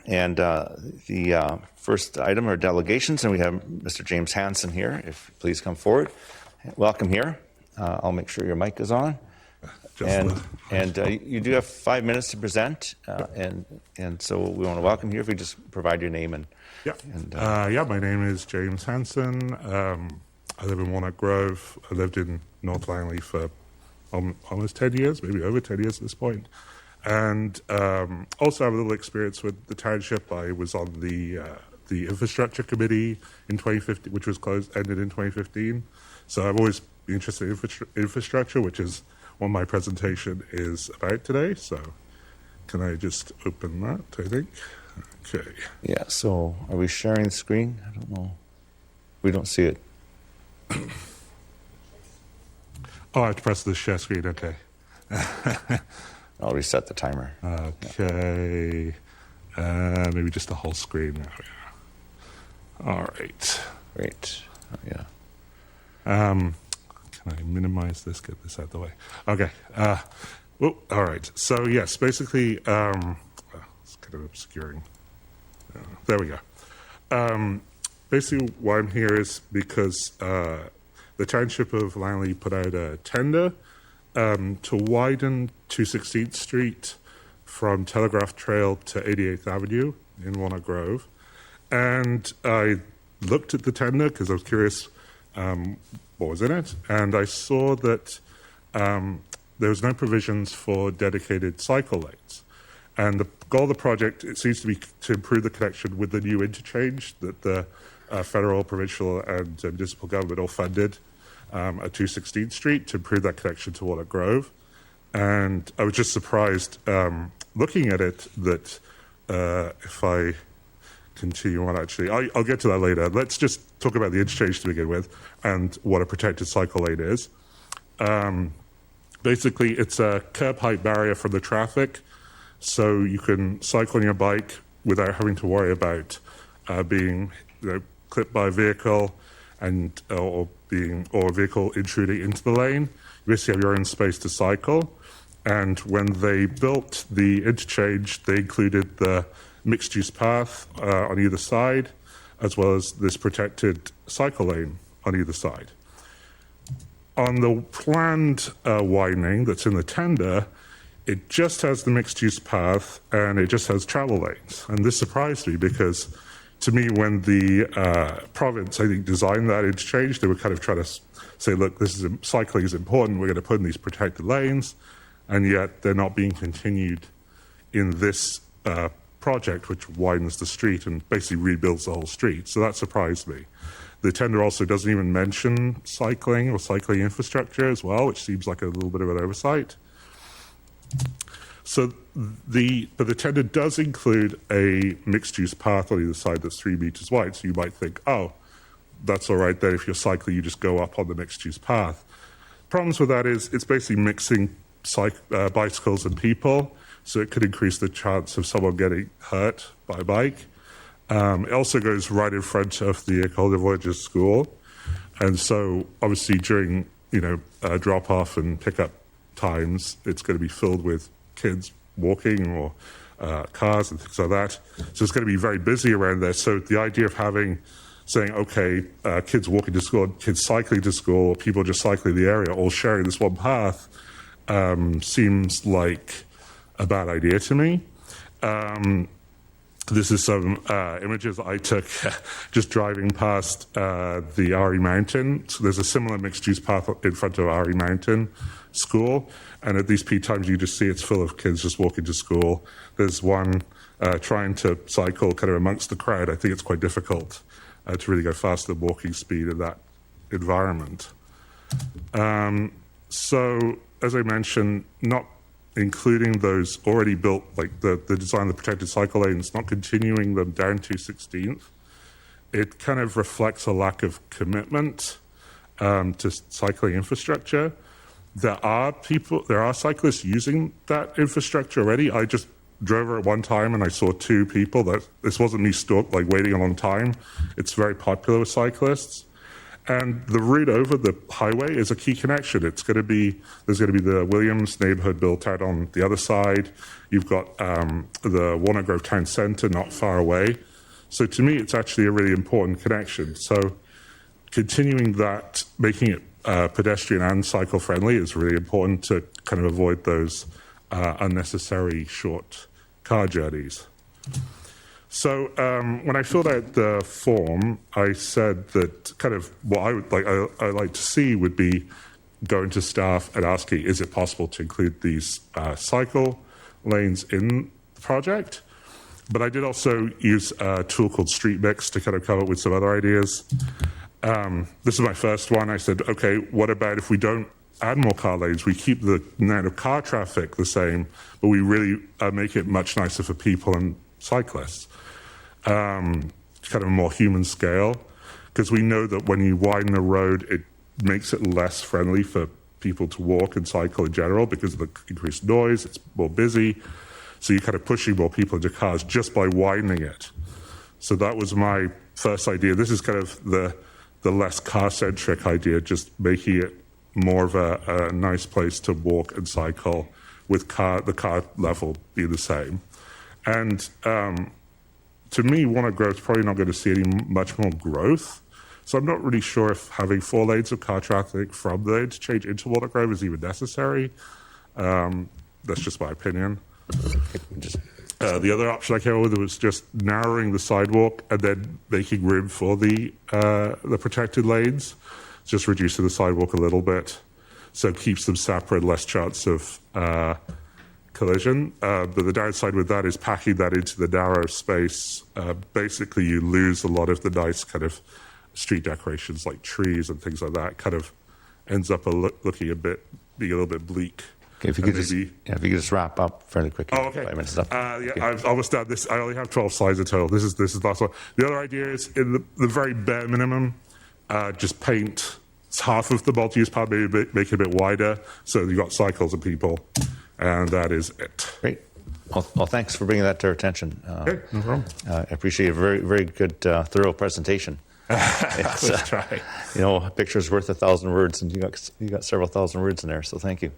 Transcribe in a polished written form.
And the first item are delegations, and we have Mr. James Hansen here. If you please come forward. Welcome here. I'll make sure your mic is on. You do have 5 minutes to present, and so we want to welcome you. If you just provide your name and my name is James Hansen. I live in Walnut Grove. I lived in North Langley for almost 10 years, maybe over 10 years at this point. And also have a little experience with the township. I was on the infrastructure committee in 2015, which was ended in 2015. So I've always been interested in infrastructure, which is what my presentation is about today. So can I just open that, I think? Okay. Yeah, so are we sharing the screen? I don't know. We don't see it. Oh, I have to press the share screen, okay. I'll reset the timer. Okay. Maybe just the whole screen. There we go. All right. Great. Oh, yeah. Can I minimize this, get this out of the way? Okay. All right. So, yes, basically, it's kind of obscuring. There we go. Basically, why I'm here is because the township of Langley put out a tender to widen 216th Street from Telegraph Trail to 88th Avenue in Walnut Grove. And I looked at the tender because I was curious what was in it, and I saw that there was no provisions for dedicated cycle lanes. And the goal of the project, it seems to be to improve the connection with the new interchange that the federal, provincial, and municipal government all funded at 216th Street to improve that connection to Walnut Grove. And I was just surprised looking at it that if I continue on, actually, I'll get to that later. Let's just talk about the interchange to begin with and what a protected cycle lane is. Basically, it's a curb height barrier from the traffic, so you can cycle on your bike without having to worry about being clipped by a vehicle or a vehicle intruding into the lane. You basically have your own space to cycle. And when they built the interchange, they included the mixed-use path on either side, as well as this protected cycle lane on either side. On the planned widening that's in the tender, it just has the mixed-use path and it just has travel lanes. And this surprised me because, to me, when the province, I think, designed that interchange, they were kind of trying to say, look, cycling is important, we're going to put in these protected lanes, and yet they're not being continued in this project, which widens the street and basically rebuilds the whole street. So that surprised me. The tender also doesn't even mention cycling or cycling infrastructure as well, which seems like a little bit of an oversight. So but the tender does include a mixed-use path on either side that's 3 meters wide. So you might think, oh, that's all right then. If you're cycling, you just go up on the mixed-use path. Problems with that is it's basically mixing bicycles and people, so it could increase the chance of someone getting hurt by a bike. It also goes right in front of the École des Voyageurs school, and so obviously during drop-off and pickup times, it's going to be filled with kids walking or cars and things like that. So it's going to be very busy around there. So the idea of saying, okay, kids walking to school, kids cycling to school, people just cycling the area, all sharing this one path, seems like a bad idea to me. This is some images I took just driving past the Ari Mountain. So there's a similar mixed-use path in front of Ari Mountain School, and at these peak times you just see it's full of kids just walking to school. There's one trying to cycle kind of amongst the crowd. I think it's quite difficult to really go faster than walking speed in that environment. So, as I mentioned, not including those already built, like the design of the protected cycle lanes, not continuing them down to 16th, it kind of reflects a lack of commitment to cycling infrastructure. There are cyclists using that infrastructure already. I just drove her at one time and I saw 2 people. This wasn't me waiting a long time. It's very popular with cyclists. And the route over the highway is a key connection. There's going to be the Williams neighborhood built out on the other side. You've got the Walnut Grove Town Center not far away. So to me, it's actually a really important connection. So continuing that, making it pedestrian and cycle friendly is really important to kind of avoid those unnecessary short car journeys. So when I filled out the form, I said that kind of what I like to see would be going to staff and asking, is it possible to include these cycle lanes in the project? But I did also use a tool called Street Mix to kind of come up with some other ideas. This is my first one. I said, okay, what about if we don't add more car lanes, we keep the amount of car traffic the same, but we really make it much nicer for people and cyclists. Kind of a more human scale, because we know that when you widen the road, it makes it less friendly for people to walk and cycle in general because of the increased noise, it's more busy. So you're kind of pushing more people into cars just by widening it. So that was my first idea. This is kind of the less car-centric idea, just making it more of a nice place to walk and cycle with the car level be the same. And to me, Walnut Grove is probably not going to see much more growth. So I'm not really sure if having 4 lanes of car traffic from the interchange into Walnut Grove is even necessary. That's just my opinion. The other option I came up with was just narrowing the sidewalk and then making room for the protected lanes, just reducing the sidewalk a little bit, so it keeps them separate, less chance of collision. But the downside with that is packing that into the narrow space. Basically, you lose a lot of the nice kind of street decorations like trees and things like that. Kind of ends up being a little bit bleak. Okay, if you could just wrap up fairly quickly. Oh, okay. 5 minutes up. Okay. I've almost done this. I only have 12 slides in total. This is the last one. The other idea is in the very bare minimum, just paint half of the multi-use part, maybe make it a bit wider, so you've got cycles and people, and that is it. Great. Well, thanks for bringing that to our attention. Okay, no problem. I appreciate a very, very good, thorough presentation. Let's try. A picture's worth 1,000 words, and you got several thousand words in there, so thank you.